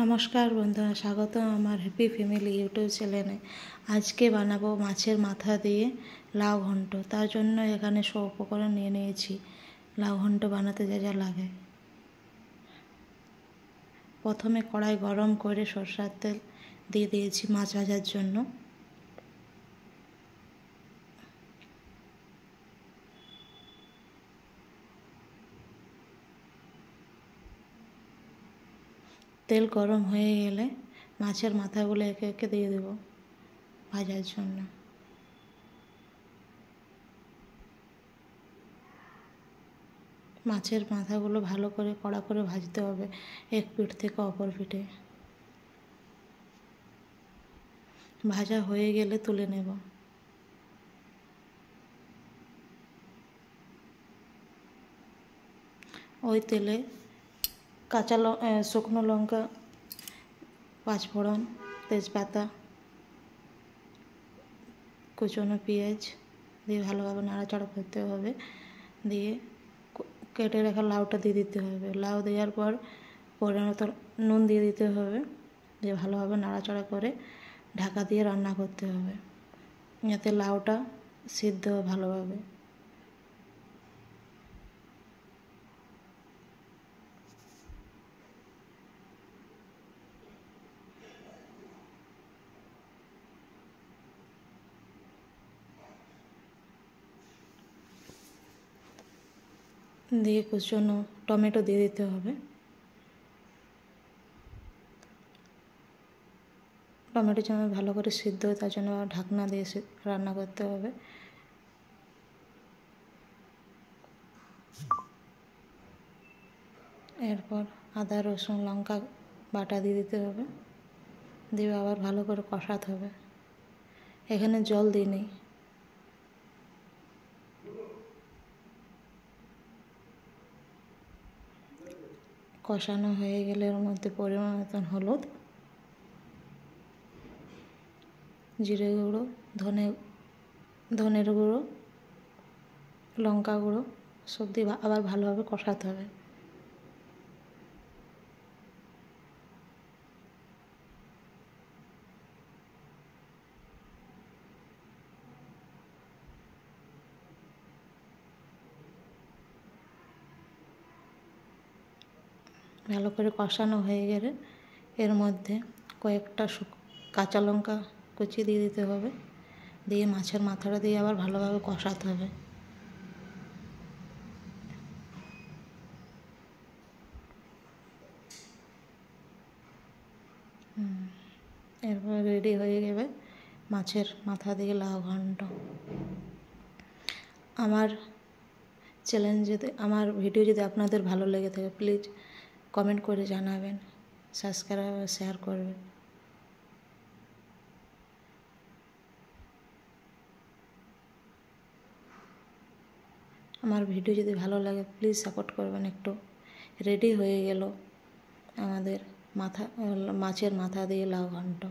নমস্কার বন্ধুরা, স্বাগত আমার হ্যাপি ফ্যামিলি ইউটিউব চ্যানেলে। আজকে বানাবো মাছের মাথা দিয়ে লাউ ঘন্ট। তার জন্য এখানে সব উপকরণ নিয়ে নিয়েছি। লাউ ঘন্ট বানাতে যা যা লাগে, প্রথমে কড়াই গরম করে সরষের তেল দিয়ে দিয়েছি মাছ ভাজার জন্য। তেল গরম হয়ে গেলে মাছের মাথাগুলো একে একে দিয়ে দেবো ভাজার জন্য। মাছের মাথাগুলো ভালো করে কড়া করে ভাজতে হবে, এক পিঠ থেকে অপর পিঠে। ভাজা হয়ে গেলে তুলে নেব। ওই তেলে শুকনো লঙ্কা, পাঁচফোড়ন, তেজপাতা, কুচনো পেঁয়াজ দিয়ে ভালোভাবে নাড়াচাড়া করতে হবে। দিয়ে কেটে রাখা লাউটা দিয়ে দিতে হবে। লাউ দেওয়ার পর পরিমাণ মতো নুন দিয়ে দিতে হবে। দিয়ে ভালোভাবে নাড়াচাড়া করে ঢাকা দিয়ে রান্না করতে হবে, যাতে লাউটা সিদ্ধ হয় ভালোভাবে। দিয়ে কুচনো টমেটো দিয়ে দিতে হবে। টমেটো যেন ভালো করে সিদ্ধ হয় তার জন্য ঢাকনা দিয়ে রান্না করতে হবে। এরপর আদা রসুন লঙ্কা বাটা দিয়ে দিতে হবে। দিয়ে আবার ভালো করে কষাতে হবে। এখানে জল দিইনি। কষানো হয়ে গেলে এর মধ্যে পরিমাণ মতন হলুদ, জিরে গুঁড়ো, ধনের গুঁড়ো, লঙ্কা গুঁড়ো সব দিয়ে আবার ভালোভাবে কষাতে হবে। ভালো করে কষানো হয়ে গেলে এর মধ্যে কয়েকটা কাঁচা লঙ্কা কুচি দিয়ে দিতে হবে। দিয়ে মাছের মাথাটা দিয়ে আবার ভালোভাবে কষাতে হবে। এরপর রেডি হয়ে যাবে মাছের মাথা দিয়ে লাউ ঘন্ট। আমার আমার ভিডিও যদি আপনাদের ভালো লেগে থাকে প্লিজ কমেন্ট করে জানাবেন, সাবস্ক্রাইব আর শেয়ার করবেন। আমার ভিডিও যদি ভালো লাগে প্লিজ সাপোর্ট করবেন একটু। রেডি হয়ে গেল আমাদের মাছের মাথা দিয়ে লাউ ঘন্ট।